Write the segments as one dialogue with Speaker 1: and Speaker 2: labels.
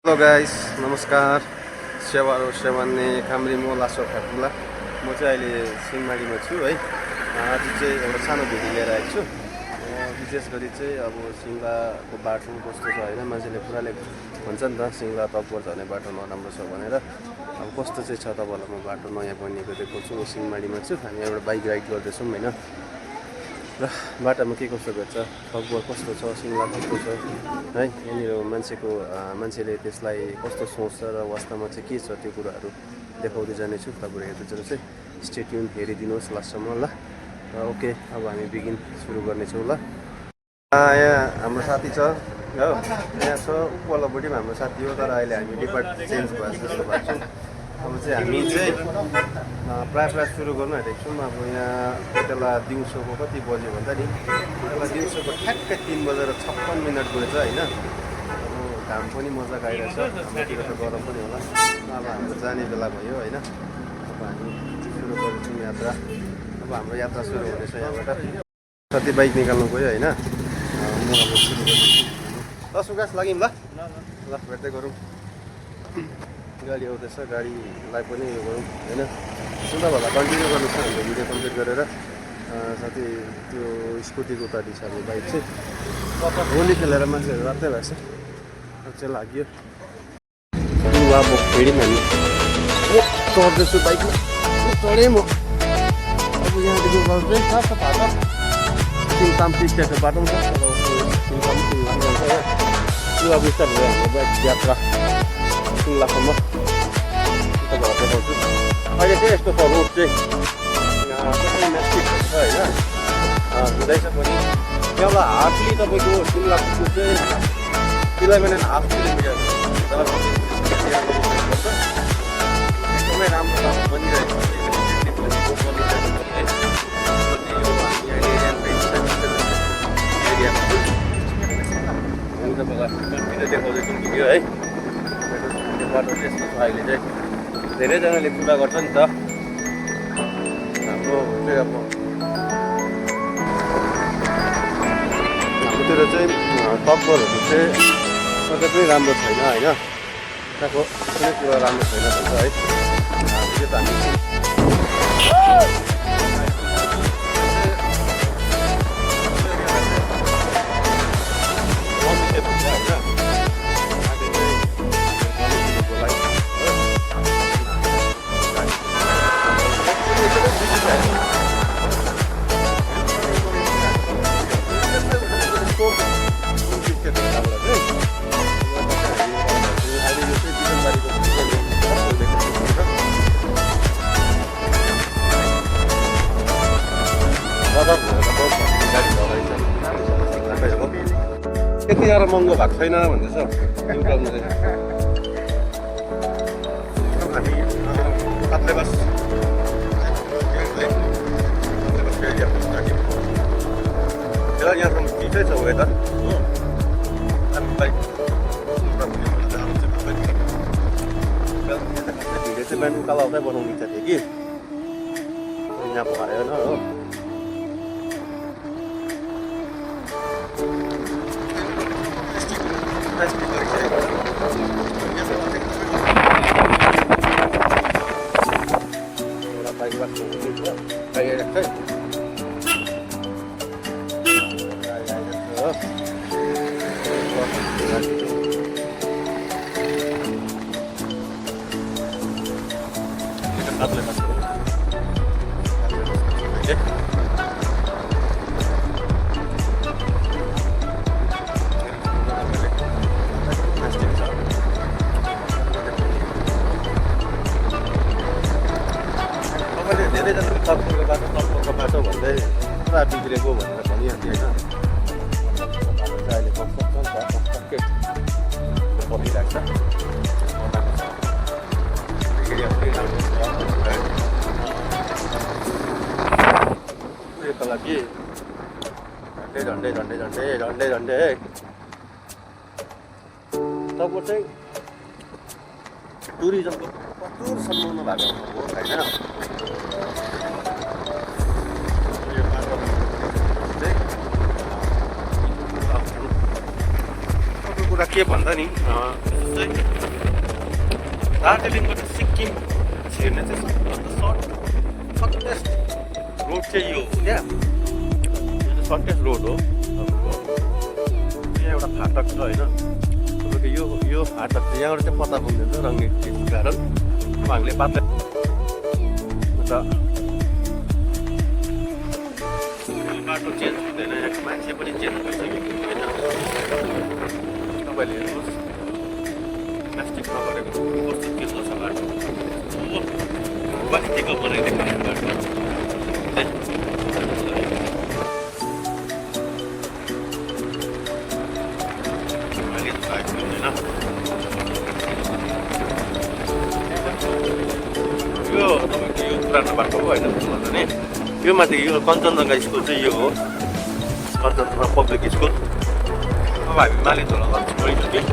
Speaker 1: Hello guys, नमस्कार। सेवारो सेवान्ने कामरिमो लासो फ्याक्टुला। म चाहिँ अहिले सिंहमारीमा छु है। आज चाहिँ एउटा सानो भिडियो लिएर आएको छु। विशेष गरी चाहिँ अब सिङ्लाको बाटो कस्तो छ होइन, मान्छेले पुराले भन्छ नि त सिङ्ला तकबर झर्ने बाटो नराम्रो छ भनेर। अब कस्तो चाहिँ छ तपाईँलाई म बाटो नयाँ बनिएको देखाउँछु। म सिंहमारीमा छु, हामी एउटा बाइक राइड गर्दैछौँ होइन। र बाटोमा के कस्तो गर्छ, तकबर कस्तो छ, सिङ्ला कस्तो छ है, यहाँनिर मान्छेले त्यसलाई कस्तो सोच्छ र वास्तवमा चाहिँ के छ त्यो कुराहरू देखाउँदै जानेछु। तपाईँहरू हेर्दै जानुहोस् है, स्टे ट्युन हेरिदिनुहोस् लास्टसम्म ल। ओके, अब हामी सुरु गर्नेछौँ ल। यहाँ हाम्रो साथी छ हो, यहाँ छ उपल्लोपट्टि पनि हाम्रो साथी हो, तर अहिले हामी डिपार्टमेन्ट चेन्ज भयो जस्तो भएको छौँ। अब चाहिँ हामी चाहिँ प्रायः सुरु गर्नु आँटेको छौँ। अब यहाँ बेला दिउँसोको कति बज्यो भन्दा नि, बेला दिउँसोको ठ्याक्कै 3 बजेर 56 मिनट गएछ होइन। अब घाम पनि मजाको आइरहेछ, हाम्रोतिर त गरम पनि होला। अब हाम्रो जाने बेला भयो होइन। अब हामी सुरु गर्छौँ यात्रा। अब हाम्रो यात्रा सुरु हुनेछ यहाँबाट। साथी बाइक निकाल्नु गयो होइन। म अब सुरु गर्दैछु ल। सुकास लाग्यौँ ल, भेट्दै गरौँ। गाडी आउँदैछ, गाडीलाई पनि उयो गरौँ होइन। सुन्दा भला कन्टिन्यू गर्नु छ हाम्रो भिडियो कम्प्लिट गरेर। साथी त्यो स्कुटीको उतारि छ हाम्रो बाइक चाहिँ। होली खेलेर मान्छेहरू रात्रै भएको छ, चाहिँ लाग्यो। अब फेरि हामी चढ्दैछु बाइकमा, चढेँ म। अब यहाँदेखि चाहिँ कस्तो बाटो सिङताम टिस्टेको बाटो पनि छ, सिङताम जान्छ हो। त्यो अब स्टार्ट भयो हाम्रो बाइक यात्रा सिङ्लासम्म। अहिले चाहिँ यस्तो छ रोड चाहिँ म्यास्टिक छ होइन, हुँदैछ पनि। त्यहाँबाट हार्डली तपाईँको सिङ्ला पुग्नु चाहिँ 11.5 किलोमिटर एकदमै राम्रो बनिरहेको छ। देखाउँदैछौँ भिडियो है। बाटो चाहिँ यस्तो छ अहिले चाहिँ, धेरैजनाले कुरा गर्छ नि त। हाम्रो चाहिँ अब हाम्रोतिर चाहिँ तकबरहरू चाहिँ कतै पनि राम्रो छैन होइन। त्यहाँको कुनै कुरा राम्रो छैन भन्छ है। त्यो त हामी त्यति साह्रो महँगो भएको छैन भन्दैछ युकाउनु चाहिँ। हामी कात्लेबास यहाँसम्म चिसै छ यता हो। हामीलाई भिडियो चाहिँ बिहान उकालो आउँदै बनाउने इच्छा थियो कि, यहाँ भएन हो। धेरैजनाले तकबरको बाटो भन्दै पुरा बिग्रेको भनेर भनिहाल्थ्यो होइन। अहिले कन्स्ट्रक्सन छ, कन्स्ट्रक्टेड बनिरहेको छ। उयोको लागि झन्डै तकबर चाहिँ टुरिज्मको प्रचुर सम्भावना भएको हो होइन। कुरा के भन्दा नि दार्जिलिङबाट सिक्किम छिर्ने चाहिँ सबभन्दा सर्टेस्ट रोड चाहिँ यो हो क्या। यो चाहिँ सर्टेस्ट रोड हो। यहाँ एउटा फाटक छ होइन, तपाईँको यो फाटक चाहिँ यहाँबाट चाहिँ पत्ता पुग्दैन रङ्गीको कारण उहाँहरूले बाटो बाटो चेन्ज हुँदैन, यहाँको मान्छे पनि चेन्ज भइसकेको होइन। तपाईँले हेर्नुहोस् प्लास्टिक नगरेको कस्तो के छ बाटो क्वालिटीको बनाइदिएको बाटो यो तपाईँको यो पुरानो बाटो हो होइन भने यो माथि यो कञ्चनजङ्घा स्कुल चाहिँ यो हो, कञ्चनजङ्घा पब्लिक स्कुल। अब हामी मालिकहरू लन्च गरिसक्यौँ।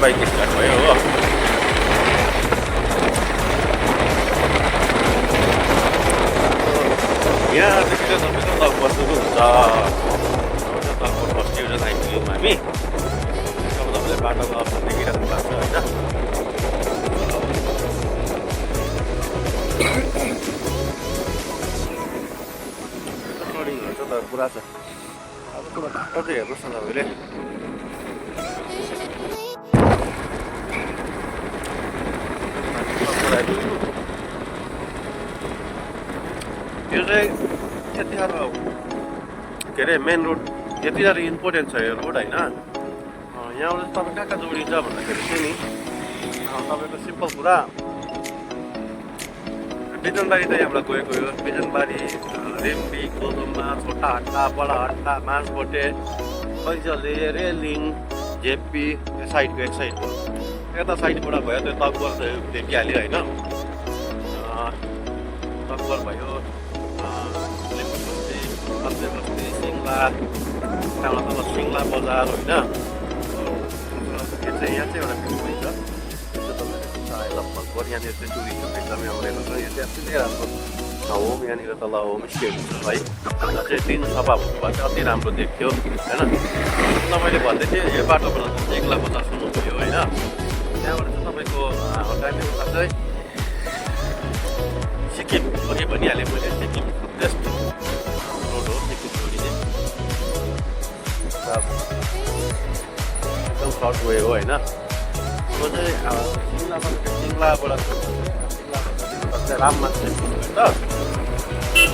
Speaker 1: बाइक स्टार्ट भयो हो। यहाँदेखि चाहिँ तपाईँको तकबर सुरु हुन्छ। तकबर फर्स्ट डिभिजन आइपुग्यौँ हामी। अब तपाईँले बाटोको अप्सन देखिराख्नु भएको छ होइन। रेकर्डिङहरू चाहिँ त पुरा छ। अब पुरा बाटो चाहिँ हेर्नुहोस् न तपाईँले। यो चाहिँ यति साह्रो के अरे मेन रोड यति साह्रो इम्पोर्टेन्ट छ यो रोड होइन। यहाँबाट तपाईँ कहाँ कहाँ जोडिन्छ भन्दाखेरि चाहिँ नि तपाईँको सिम्पल कुरा बिजनबारी त यहाँबाट गएको हो। बिजनबारी, रेम्बी, कोदोमा, छोटा हट्टा, बडा हट्टा, मासबोटे, फैजले, रेलिङ, झेप्पी साइडको एक साइड हो। यता साइडबाट भयो त्यो तकबर देखिहाल्यो होइन। तकबर भयो, बस्ती, सिङ्ला, त्यहाँबाट तल सिङ्ला बजार होइन। यहाँ चाहिँ एउटा भ्यू पोइन्ट छ, त्यो तपाईँहरू लगभग यहाँनिर चाहिँ टुरिस्टहरू एकदमै आउने गर्छ। यो चाहिँ अति नै राम्रो ठाउँ हो। यहाँनिर तल होमस्टेहरू छ है, त्यो चाहिँ दिन सफा भएको भए चाहिँ अति राम्रो देख्थ्यो होइन। तपाईँले भन्दै थिएँ यो बाटोबाट चाहिँ एक्ला बजार सुन्नुभयो होइन। त्यहाँबाट चाहिँ तपाईँको टाइमिङमा चाहिँ सिक्किम अघि भनिहालेँ मैले, सिक्किम बेस्ट रोड हो सिक्किम जोडिने, एकदम सर्ट वे हो होइन। म चाहिँ सिङ्लाबाट चाहिँ राममान चेकपोस्ट भयो त।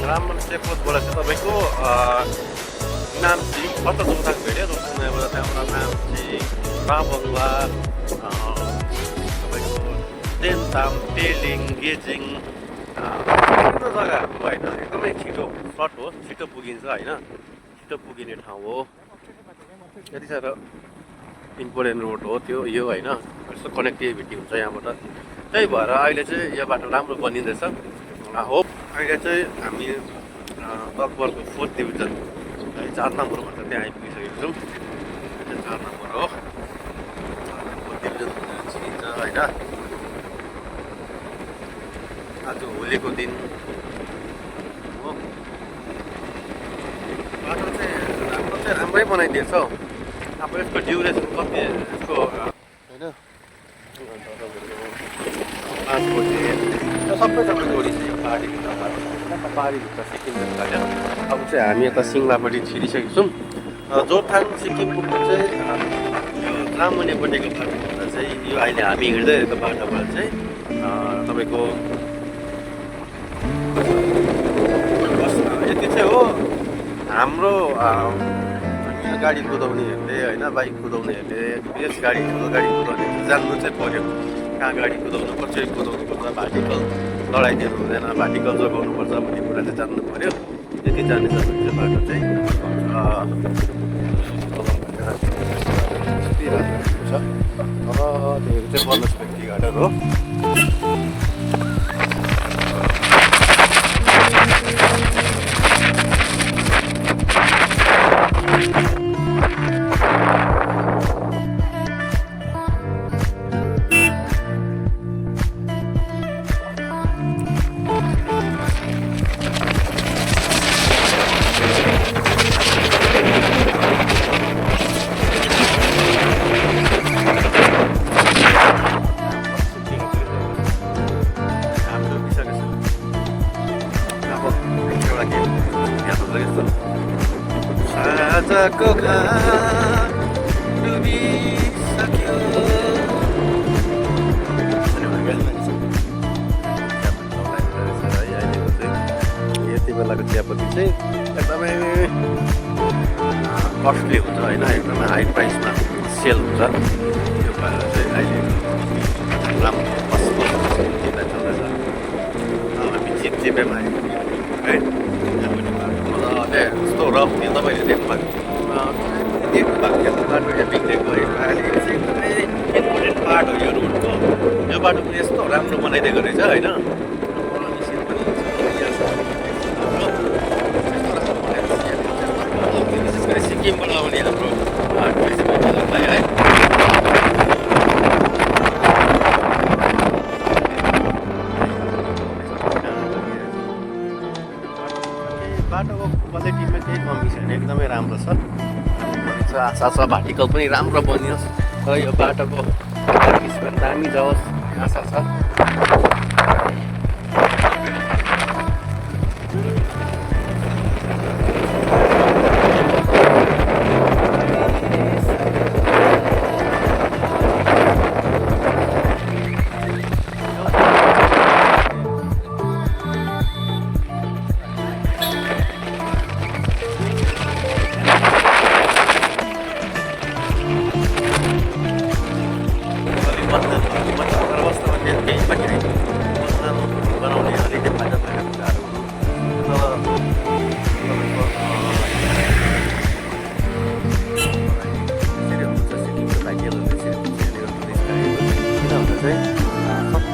Speaker 1: राममान चेकपोस्टबाट चाहिँ तपाईँको नाम्ची कता जोताङ भेट्यो रोक्नुबाट, त्यहाँबाट नाम्ची, राबङ्ला, तपाईँको देन्ताम, पेलिङ, गेजिङ जग्गाहरू होइन। एकदमै छिटो सर्ट हो, छिटो पुगिन्छ होइन, छिटो पुगिने ठाउँ हो। यति साह्रो इम्पोर्टेन्ट रोड हो त्यो यो होइन। यस्तो कनेक्टिभिटी हुन्छ यहाँबाट। त्यही भएर अहिले चाहिँ यो बाटो राम्रो बनिँदैछ। होप अहिले चाहिँ हामी तकबरको 4th डिभिजन 4 नम्बर भन्छ त्यहाँ आइपुगिसकेको छौँ। यो चाहिँ 4 नम्बर हो, 4 डिभिजन चिनिन्छ होइन। आज होलीको दिन हो। बाटो चाहिँ राम्रै बनाइदिएछ हौ। अब यसको ड्युरेसन कति यसको होइन 5 बजे यो सबै जोडी छ यो पहाडीभित्र पहाडीभित्र सिक्किम होइन। अब चाहिँ हामी यता सिङ्लापट्टि छिरिसकेको छौँ। जोरथाङ सिक्किम पुग्नु चाहिँ यो रामुनेपट्टिको बाटोबाट चाहिँ यो अहिले हामी हिँड्दै गरेको बाटोबाट चाहिँ तपाईँको यति चाहिँ हो। हाम्रो यहाँ गाडी कुदाउनेहरूले होइन, बाइक कुदाउनेहरूले यस गाडी ठुलो गाडी कुदाउने जान्नु चाहिँ पऱ्यो। कहाँ गाडी कुदाउनु पर्छ, कुदाउनुपर्छ, भार्टिकल लडाइदिनु हुँदैन, भार्टिकल जोगाउनुपर्छ भन्ने कुरा चाहिँ जान्नु पऱ्यो। यति जाने चाहिँ बाटो चाहिँ छ। देखेको चाहिँ बनस व्यक्ति गार्डन हो। साँझको घाम डुबिसक्यो। यति बेलाको चियापत्ती चाहिँ एकदमै कस्टली हुन्छ होइन, एकदमै हाई प्राइसमा सेल हुन्छ। त्यो भएर चाहिँ अहिले राम्रो चल्दैछ। हामी चिपचिपेमा है यस्तो रफ थियो, तपाईँले देख्नुभएको बाटो यहाँ बिग्रेको अहिले एकदमै इम्पोर्टेन्ट पार्ट हो यो रोडको। यो बाटो पनि यस्तो राम्रो बनाइदिएको रहेछ होइन। विशेष गरी सिक्किमबाट आउने हाम्रो टुरिज्म मान्छेहरूलाई है बाटोको क्वालिटीमा केही कमी छैन, एकदमै राम्रो छ। आशा छ भार्टिकल पनि राम्रो बनियोस् र यो बाटोको सर्भिस पनि दामी जाओस् आशा छ।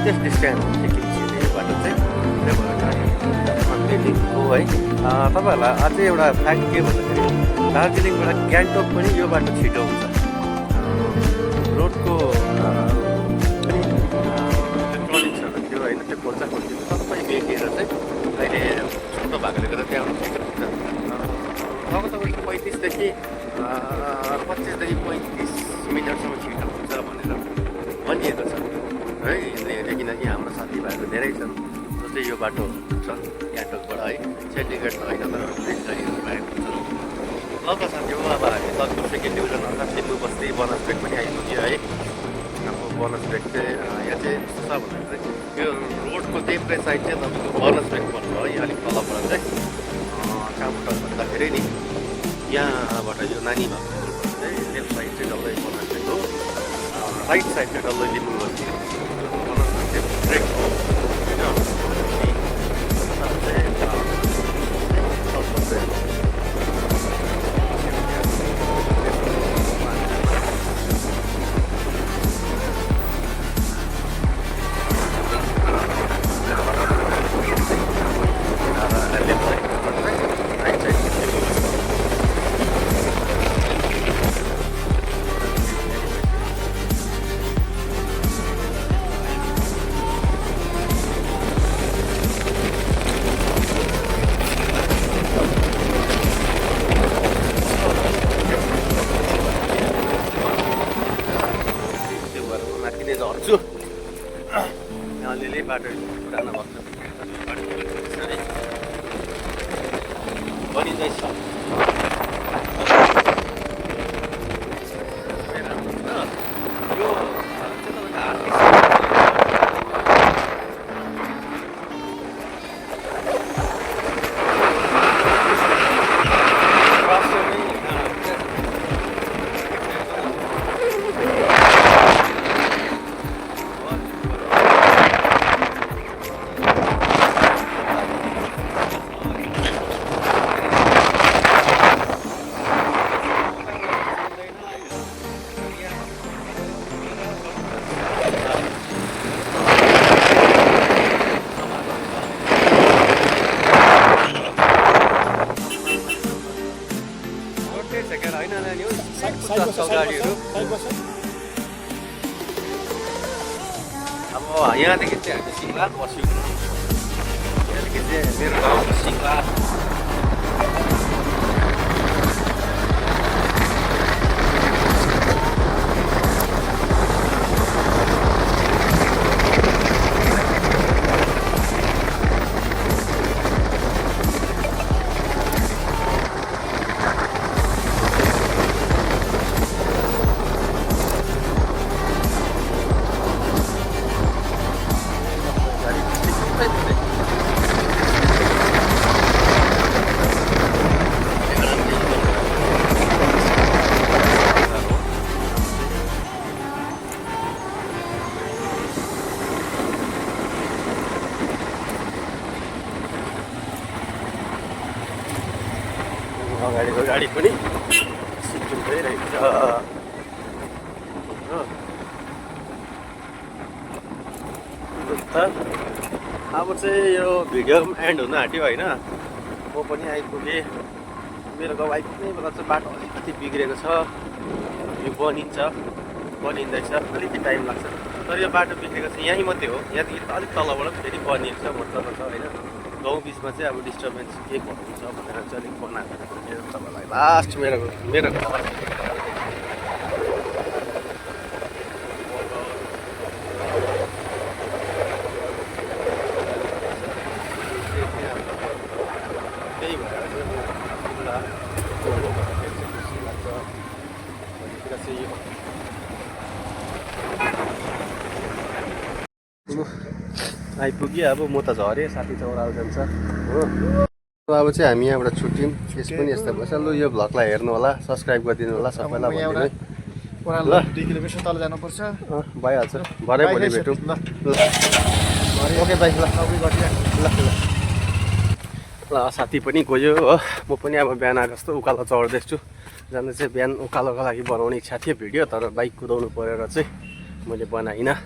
Speaker 1: त्यस डिस्टेन्स सिक्किम सिटीबाट चाहिँ हो है। तपाईँहरूलाई अझै एउटा फ्याक्ट के भन्दाखेरि दार्जिलिङबाट गान्तोक पनि यो बाटो छिटो हुन्छ। रोडको इलेक्ट्रोनिक्सहरू थियो होइन, त्यो खोल्चा खोल्ची सबै मेटिएर चाहिँ अहिले छोटो भएकोले गर्दा त्यहाँ छिटो हुन्छ। अब तपाईँको 35देखि 25देखि 35 मिनटसम्म छिटो हुन्छ भनेर भनिएको छ है। किनकि हाम्रो साथीभाइहरू धेरै छन् जो चाहिँ यो बाटो छ गान्तोकबाट है, सेन्डिकेट त होइन तर गाडीहरू भएको छन्। ल त साथी हो, अब हामी ललितपुर सेकेन्ड डिभिजन अर्थात् लिम्बू बस्ती बनसबेग पनि आइपुग्यो है। अब बनसबेग चाहिँ यहाँ चाहिँ कस्तो छ भन्दा चाहिँ यो रोडको देब्रे साइड चाहिँ तपाईँको बनसबेग पर्छ है। अलिक तलबाट चाहिँ कहाँबाट भन्दाखेरि नि यहाँबाट यो नानी भएको चाहिँ लेफ्ट साइड चाहिँ डल्लै बनसबेग हो, राइट साइड चाहिँ डल्लै लिम्बू बस्ती हो। ब्रेक हो बाटो पुरानो भएको बनिँदैछ। गाडीहरू अब यहाँदेखि चाहिँ हामी सिङ्ला बस्यौँ। यहाँदेखि चाहिँ मेरो गाउँ सिङ्ला। अगाडिको गाडी पनि सिक्किमकै रहेछ। अब चाहिँ यो भिडियो एन्ड हुन आँट्यो होइन। म पनि आइपुगेँ। मेरो गाउँ आइपुग्ने बेला चाहिँ बाटो अलिकति बिग्रेको छ। यो बनिँदैछ, अलिकति टाइम लाग्छ। तर यो बाटो बिग्रेको चाहिँ यहीँ मात्रै हो। यहाँदेखि अलिक तलबाट फेरि बनिएको छ मतलब छ होइन। गाउँ बिचमा चाहिँ अब डिस्टर्बेन्स के हुन्छ भनेर चाहिँ अलिक बनाएको मेरो तपाईँलाई लास्ट मेरो घर त्यही भएर आइपुग्यो। अब म त झरेँ, साथी चौराल जान्छ हो। अब चाहिँ हामी यहाँबाट छुट्यौँ। यस पनि यस्तो भएछ। लु यो भ्लगलाई हेर्नु होला, सब्सक्राइब गरिदिनु होला सबैलाई भनिदिनु है।
Speaker 2: ल 2 किलोमिटर तल जानुपर्छ।
Speaker 1: भइहाल्छ, भरे भोलि भेटौँ। Okay by. ल साथी पनि गयो हो। म पनि अब बिहान आएको जस्तो उकालो चढ्दैछु। जानु चाहिँ बिहान उकालोको लागि बनाउने इच्छा थियो भिडियो, तर बाइक कुदाउनु परेर चाहिँ मैले बनाइनँ।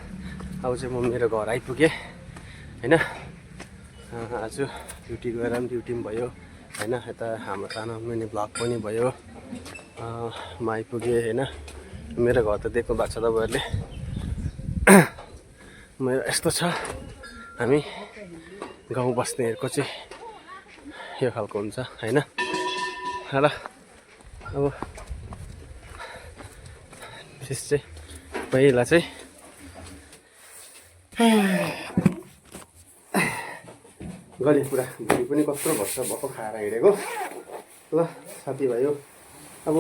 Speaker 1: अब चाहिँ म मेरो घर आइपुगेँ होइन। आज ड्युटी गएर पनि ड्युटी पनि भयो होइन। यता हाम्रो सानो मिनी भ्लग पनि भयो। म आइपुगेँ होइन। मेरो घर त देख्नु भएको छ तपाईँहरूले। मेरो यस्तो छ, हामी गाउँ बस्नेहरूको चाहिँ यो खालको हुन्छ होइन। र अब विशेष चाहिँ पहिला चाहिँ गरे पुरा भुँडी पनि कत्रो भर्छ भक्कु खाएर हिँडेको। ल साथीभाइ अब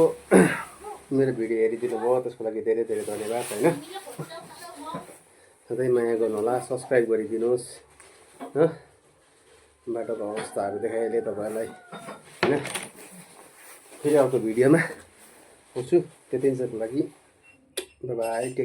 Speaker 1: मेरो भिडियो हेरिदिनु भयो त्यसको लागि धेरै धेरै धन्यवाद होइन। सधैँ माया गर्नु होला, सब्सक्राइब गरिदिनुहोस् हो। बाटोको अवस्थाहरू देखाइहालेँ तपाईँहरूलाई होइन। फेरि अर्को भिडियोमा आउँछु। त्यतिन्जेलको लागि बाई बाई।